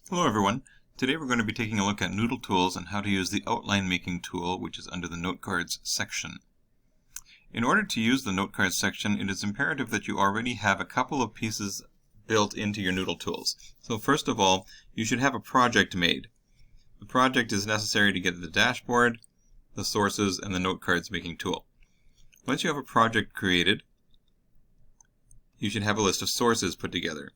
Hello everyone. Today we're going to be taking a look at NoodleTools and how to use the outline making tool, which is under the Notecards section. In order to use the Notecards section, it is imperative that you already have a couple of pieces built into your NoodleTools. So first of all, you should have a project made. The project is necessary to get the dashboard, the sources, and the Notecards making tool. Once you have a project created, you should have a list of sources put together.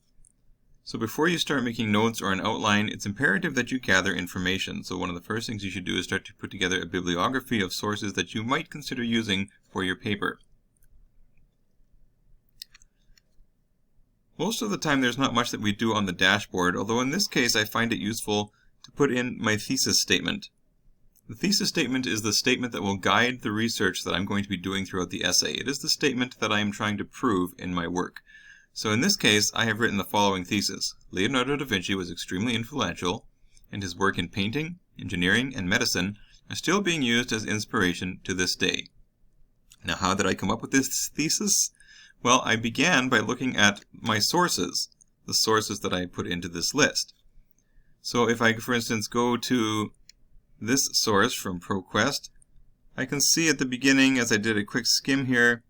So before you start making notes or an outline, it's imperative that you gather information. So one of the first things you should do is start to put together a bibliography of sources that you might consider using for your paper. Most of the time there's not much that we do on the dashboard, although in this case I find it useful to put in my thesis statement. The thesis statement is the statement that will guide the research that I'm going to be doing throughout the essay. It is the statement that I am trying to prove in my work. So in this case, I have written the following thesis. Leonardo da Vinci was extremely influential, and his work in painting, engineering, and medicine are still being used as inspiration to this day. Now, how did I come up with this thesis? Well, I began by looking at my sources, the sources that I put into this list. So if I, for instance, go to this source from ProQuest, I can see at the beginning, as I did a quick skim here,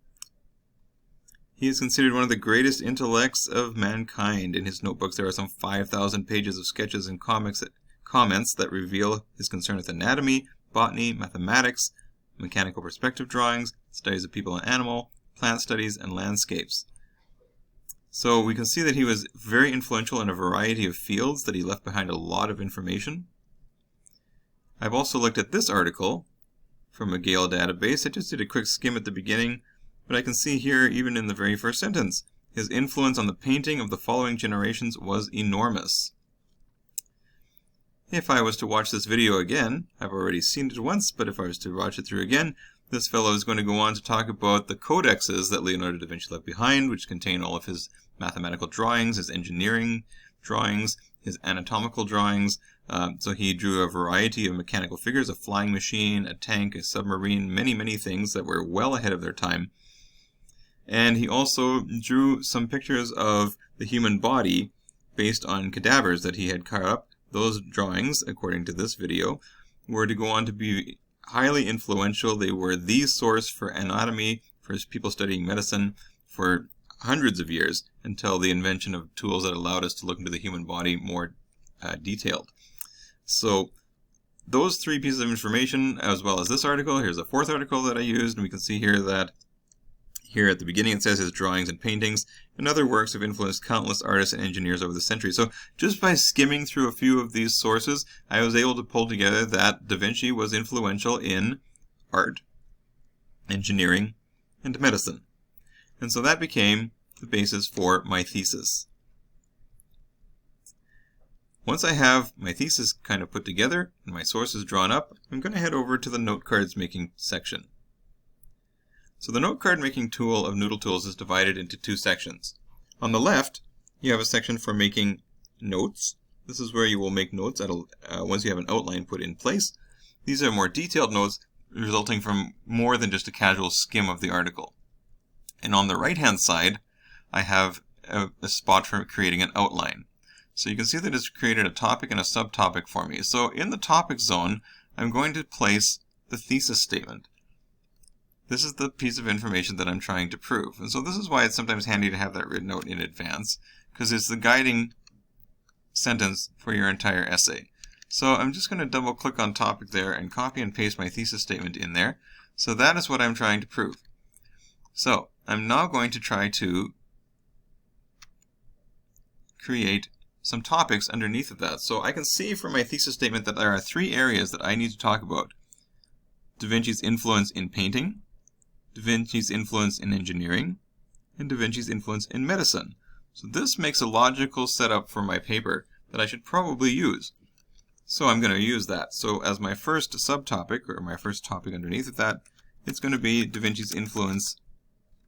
he is considered one of the greatest intellects of mankind. In his notebooks, there are some 5,000 pages of sketches and comments that reveal his concern with anatomy, botany, mathematics, mechanical perspective drawings, studies of people and animal, plant studies, and landscapes. So we can see that he was very influential in a variety of fields, that he left behind a lot of information. I've also looked at this article from a Gale database. I just did a quick skim at the beginning. But I can see here, even in the very first sentence, his influence on the painting of the following generations was enormous. If I was to watch this video again, I've already seen it once, but if I was to watch it through again, this fellow is going to go on to talk about the codexes that Leonardo da Vinci left behind, which contain all of his mathematical drawings, his engineering drawings, his anatomical drawings. So he drew a variety of mechanical figures, a flying machine, a tank, a submarine, many things that were well ahead of their time. And he also drew some pictures of the human body based on cadavers that he had cut up. Those drawings, according to this video, were to go on to be highly influential. They were the source for anatomy for people studying medicine for hundreds of years, until the invention of tools that allowed us to look into the human body more detailed. So those three pieces of information, as well as this article, here's a fourth article that I used, and we can see here that here at the beginning it says his drawings and paintings and other works have influenced countless artists and engineers over the centuries. So just by skimming through a few of these sources, I was able to pull together that Da Vinci was influential in art, engineering, and medicine. And so that became the basis for my thesis. Once I have my thesis kind of put together and my sources drawn up, I'm going to head over to the Notecards making section. So the Notecard making tool of NoodleTools is divided into two sections. On the left, you have a section for making notes. This is where you will make notes once you have an outline put in place. These are more detailed notes resulting from more than just a casual skim of the article. And on the right-hand side, I have a spot for creating an outline. So you can see that it's created a topic and a subtopic for me. So in the topic zone, I'm going to place the thesis statement. This is the piece of information that I'm trying to prove. And so this is why it's sometimes handy to have that written out in advance, because it's the guiding sentence for your entire essay. So I'm just going to double click on topic there and copy and paste my thesis statement in there. So that is what I'm trying to prove. So I'm now going to try to create some topics underneath of that. So I can see from my thesis statement that there are three areas that I need to talk about. Da Vinci's influence in painting, Da Vinci's influence in engineering, and Da Vinci's influence in medicine. So this makes a logical setup for my paper that I should probably use. So I'm going to use that. So as my first subtopic, or my first topic underneath of that, it's going to be Da Vinci's influence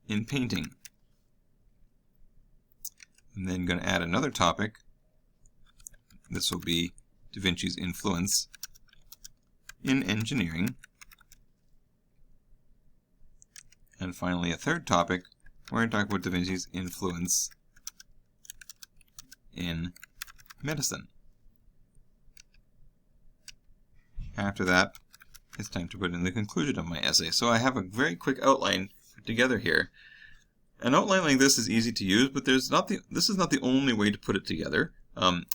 in painting. And then going to add another topic. This will be Da Vinci's influence in engineering. And finally, a third topic, we're going to talk about Da Vinci's influence in medicine. After that, it's time to put in the conclusion of my essay. So I have a very quick outline put together here. An outline like this is easy to use, but this is not the only way to put it together.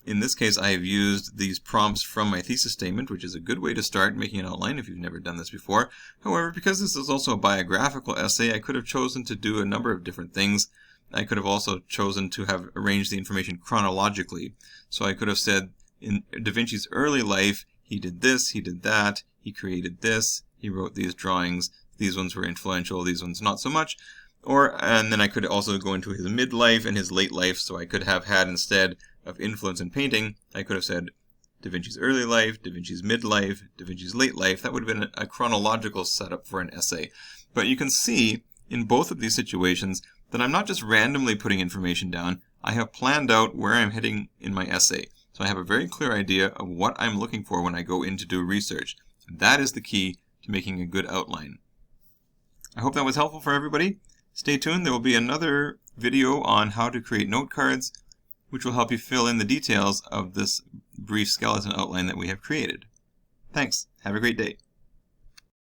In this case, I have used these prompts from my thesis statement, which is a good way to start making an outline if you've never done this before. However, because this is also a biographical essay, I could have chosen to do a number of different things. I could have also chosen to have arranged the information chronologically. So I could have said, in Da Vinci's early life, he did this, he did that, he created this, he wrote these drawings, these ones were influential, these ones not so much. And then I could also go into his midlife and his late life, so I could have had, instead of influence in painting, I could have said Da Vinci's early life, Da Vinci's midlife, Da Vinci's late life. That would have been a chronological setup for an essay. But you can see in both of these situations that I'm not just randomly putting information down. I have planned out where I'm heading in my essay. So I have a very clear idea of what I'm looking for when I go in to do research. That is the key to making a good outline. I hope that was helpful for everybody. Stay tuned. There will be another video on how to create note cards, which will help you fill in the details of this brief skeleton outline that we have created. Thanks. Have a great day.